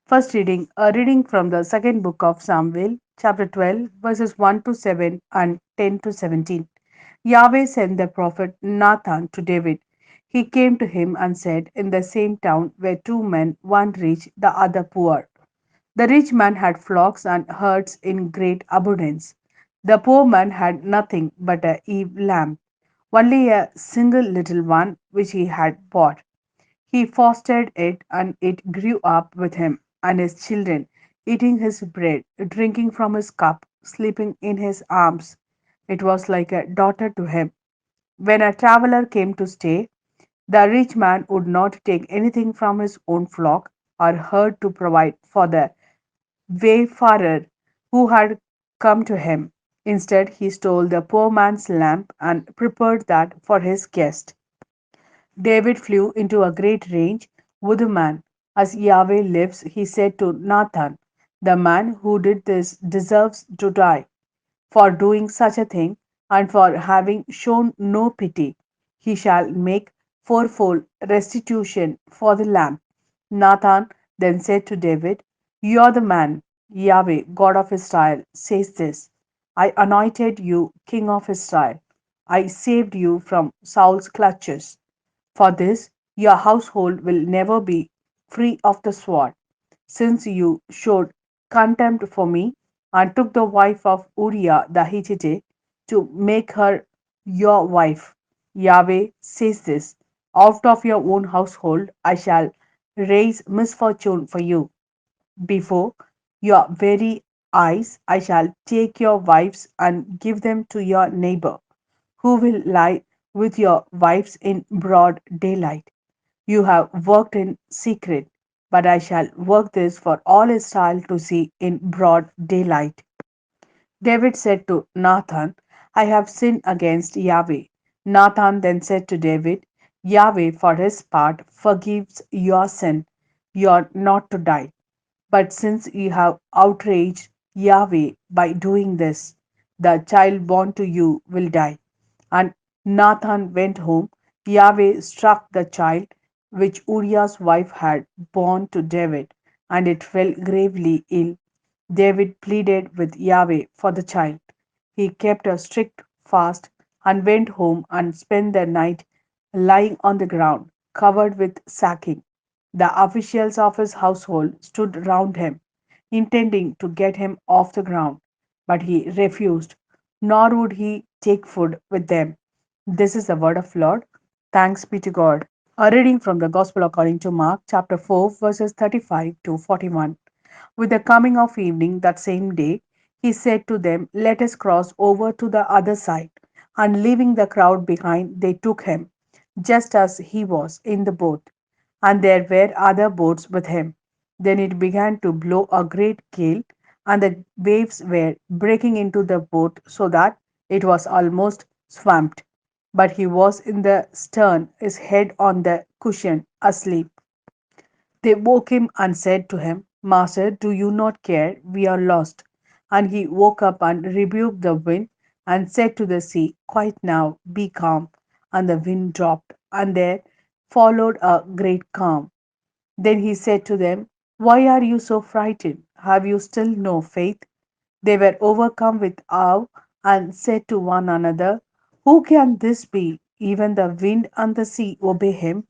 A reading from the second book of Samuel, chapter 12, verses 1 to 7 and 10 to 17. Yahweh sent the prophet Nathan to David. He came to him and said, in the same town were two men, one rich, the other poor. The rich man had flocks and herds in great abundance. The poor man had nothing but a ewe lamb, only a single little one which he had bought. He fostered it, and it grew up with him and his children, eating his bread, drinking from his cup, sleeping in his arms. It was like a daughter to him. When a traveler came to stay, the rich man would not take anything from his own flock or herd to provide for the wayfarer who had come to him. Instead, he stole the poor man's lamp and prepared that for his guest. David flew into a great rage with the man. As Yahweh lives, he said to Nathan, the man who did this deserves to die for doing such a thing and for having shown no pity. He shall make fourfold restitution for the lamb. Nathan then said to David, you are the man. Yahweh, God of Israel, says this: I anointed you king of Israel. I saved you from Saul's clutches. For this, your household will never be free of the sword, since you showed contempt for me and took the wife of Uriah the Hittite to make her your wife. Yahweh says this: out of your own household I shall raise misfortune for you. Before your very eyes I shall take your wives and give them to your neighbor, who will lie with your wives in broad daylight. You have worked in secret, but I shall work this for all Israel to see in broad daylight. David said to Nathan, I have sinned against Yahweh. Nathan then said to David, Yahweh, for his part, forgives your sin. You are not to die. But since you have outraged Yahweh by doing this, the child born to you will die. And Nathan went home. Yahweh struck the child which Uriah's wife had borne to David, and it fell gravely ill. David pleaded with Yahweh for the child. He kept a strict fast and went home and spent the night lying on the ground, covered with sacking. The officials of his household stood round him, intending to get him off the ground, but he refused, nor would he take food with them. This is the word of Lord. Thanks be to God. A reading from the Gospel according to Mark, chapter 4, verses 35 to 41. With the coming of evening that same day, he said to them, let us cross over to the other side. And leaving the crowd behind, they took him, just as he was, in the boat. And there were other boats with him. Then it began to blow a great gale, and the waves were breaking into the boat so that it was almost swamped. But he was in the stern, his head on the cushion, asleep. They woke him and said to him, Master, do you not care? We are lost. And he woke up and rebuked the wind and said to the sea, quiet now, be calm. And the wind dropped, and there followed a great calm. Then he said to them, why are you so frightened? Have you still no faith? They were overcome with awe and said to one another, who can this be? Even the wind and the sea obey him.